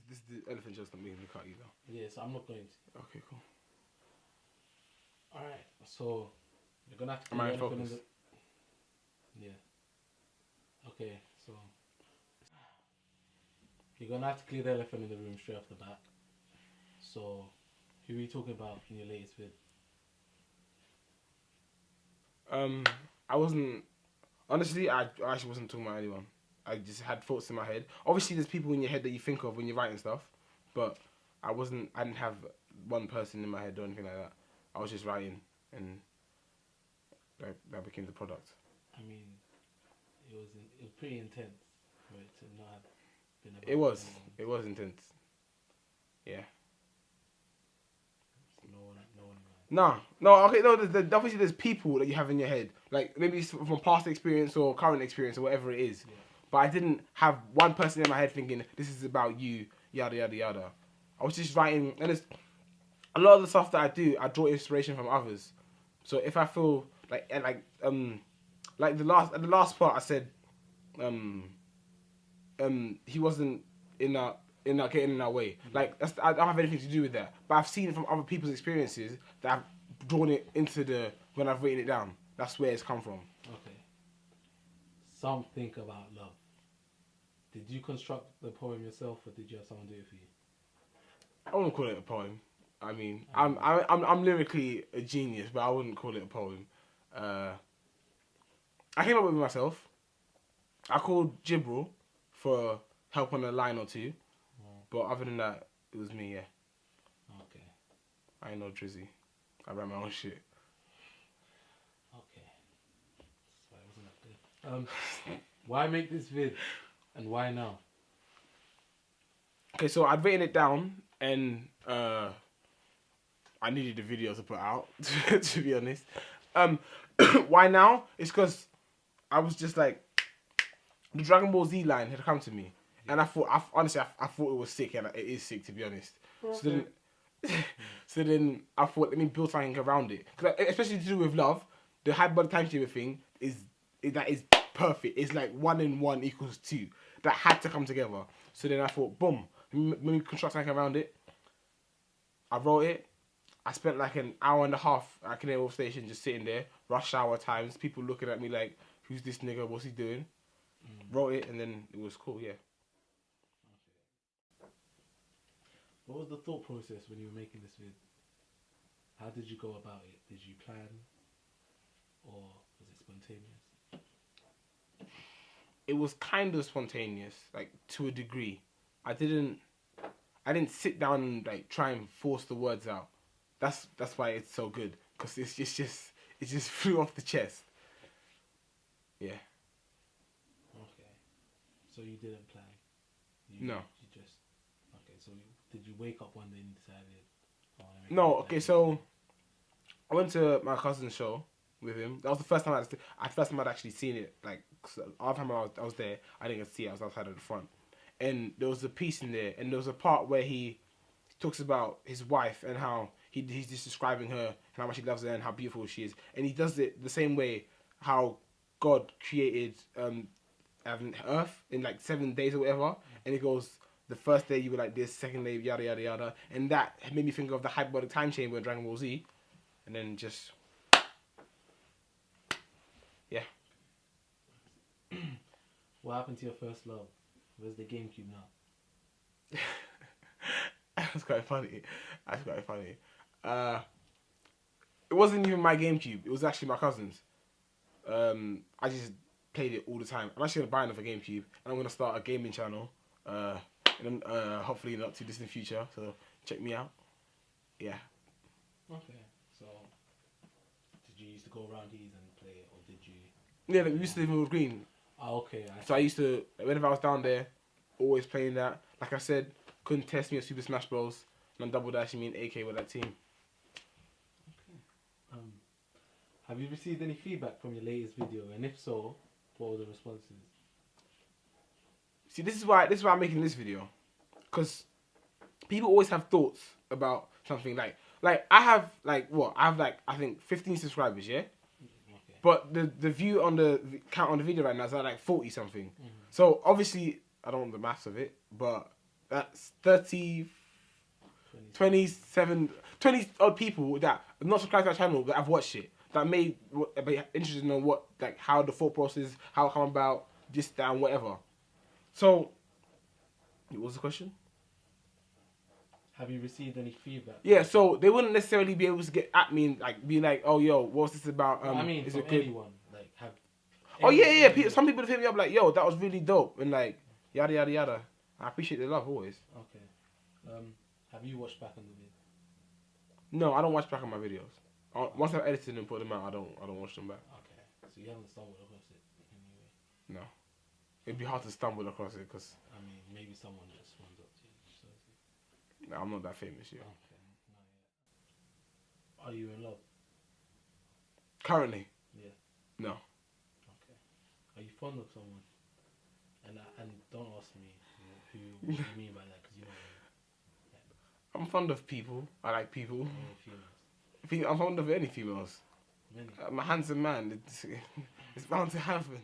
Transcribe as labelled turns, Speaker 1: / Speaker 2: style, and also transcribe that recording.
Speaker 1: This the elephant just not making the cut either.
Speaker 2: Yeah, so I'm not going to.
Speaker 1: Okay, cool.
Speaker 2: Alright, so you're gonna have to
Speaker 1: Am I
Speaker 2: clear
Speaker 1: in
Speaker 2: the elephant in
Speaker 1: focus?
Speaker 2: the. Yeah. Okay, so you're gonna have to clear the elephant in the room straight off the bat. So, who are you talking about in your latest vid?
Speaker 1: I wasn't. Honestly, I actually wasn't talking about anyone. I just had thoughts in my head. Obviously, there's people in your head that you think of when you're writing stuff, but I didn't have one person in my head or anything like that. I was just writing, and that became the product.
Speaker 2: I mean, it was pretty intense for it to not have been about.
Speaker 1: It was.
Speaker 2: anyone.
Speaker 1: It was intense. Yeah.
Speaker 2: No one.
Speaker 1: No. Okay, no. Obviously, there's people that you have in your head, like maybe it's from past experience or current experience or whatever it is.
Speaker 2: Yeah.
Speaker 1: But I didn't have one person in my head thinking this is about you, yada yada yada. I was just writing, and it's a lot of the stuff that I do. I draw inspiration from others. So if I feel like the last part I said, he wasn't in that getting in our way. Like I don't have anything to do with that. But I've seen it from other people's experiences that I've drawn it into when I've written it down. That's where it's come from.
Speaker 2: Okay. Something about love. Did you construct the poem yourself, or did you have someone do it for you?
Speaker 1: I wouldn't call it a poem. I mean, I'm lyrically a genius, but I wouldn't call it a poem. I came up with it myself. I called Jibril for help on a line or two, but other than that, it was me. Yeah.
Speaker 2: Okay.
Speaker 1: I ain't no Drizzy. I write my own shit.
Speaker 2: Okay. That's why it wasn't that good. Why make this vid, and why now?
Speaker 1: Okay, so I'd written it down, and I needed a video to put out, to be honest. Why now? It's because I was just like, the Dragon Ball Z line had come to me, and I thought, honestly, I thought it was sick, and it is sick, to be honest.
Speaker 2: Okay.
Speaker 1: So then I thought, let me build something around it. Cause especially to do with love, the high body time shaver thing is perfect. It's like 1 and 1 equals 2. That had to come together. So then I thought, boom, let me construct something around it. I wrote it. I spent like an hour and a half at Canary Wharf Station just sitting there, rush hour times, people looking at me like, who's this nigga, what's he doing? Wrote it, and then it was cool, yeah.
Speaker 2: What was the thought process when you were making this vid? How did you go about it? Did you plan, or was it spontaneous?
Speaker 1: It was kind of spontaneous, like to a degree. I didn't sit down and like try and force the words out. That's why it's so good, because it just flew off the chest. Yeah.
Speaker 2: Okay. So you didn't plan?
Speaker 1: No.
Speaker 2: You just... Okay, so did you wake up one day and decided...
Speaker 1: No, okay, so I went to my cousin's show with him. That was the first time I'd actually seen it. Like, all the time I was there, I didn't get to see it. I was outside of the front. And there was a piece in there, and there was a part where he talks about his wife and how he's just describing her and how much he loves her and how beautiful she is. And he does it the same way how God created Earth in like 7 days or whatever. And he goes, the first day you were like this, second day yada yada yada. And that made me think of the hyperbolic time chamber in Dragon Ball Z. And then just... yeah.
Speaker 2: What happened to your first love? Where's the GameCube now?
Speaker 1: That's quite funny. It wasn't even my GameCube. It was actually my cousin's. I just played it all the time. I'm actually going to buy another GameCube, and I'm going to start a gaming channel. And hopefully not too distant future. So check me out. Yeah.
Speaker 2: Okay. So did you used to go around these and play it, or did you?
Speaker 1: Yeah, like, we used to live in Wood Green.
Speaker 2: Oh, okay.
Speaker 1: So I used to, whenever I was down there, always playing that. Like I said, couldn't test me at Super Smash Bros. And I'm double dashing me in AK with that team.
Speaker 2: Okay. Have you received any feedback from your latest video? And if so, what were the responses?
Speaker 1: See, this is why I'm making this video, because people always have thoughts about something. Like I have I think 15 subscribers, yeah.
Speaker 2: Okay.
Speaker 1: But the view on the count on the video right now is like 40 something. So obviously I don't know the maths of it, but that's 30, 27, 20 odd people that are not subscribed to our channel that have watched it. That may be interested in know what, like, how the thought process, how it come about, this, that, and whatever. So, what was the question?
Speaker 2: Have you received any feedback?
Speaker 1: Yeah, so they wouldn't necessarily be able to get at me and like be like, oh yo, what's this about?
Speaker 2: I mean,
Speaker 1: is
Speaker 2: from
Speaker 1: it good?
Speaker 2: anyone, like have.
Speaker 1: Oh yeah. Some people have hit me up like, yo, that was really dope, and like yada yada yada. I appreciate the love always.
Speaker 2: Okay. Have you watched back on the vid?
Speaker 1: No, I don't watch back on my videos. Once I've edited and put them out, I don't watch them back.
Speaker 2: Okay. So you haven't stumbled across it anyway.
Speaker 1: No, it'd be hard to stumble across it because
Speaker 2: I mean, maybe someone just runs up to you. So
Speaker 1: I'm not that famous yet.
Speaker 2: okay. Not yet. Are you in love?
Speaker 1: Currently,
Speaker 2: Yeah.
Speaker 1: no.
Speaker 2: Okay. Are you fond of someone? And don't ask me what you mean by that, because you don't know.
Speaker 1: I'm fond of people. I like people.
Speaker 2: Females.
Speaker 1: I'm fond of any females.
Speaker 2: Many.
Speaker 1: I'm a handsome man. It's bound to happen.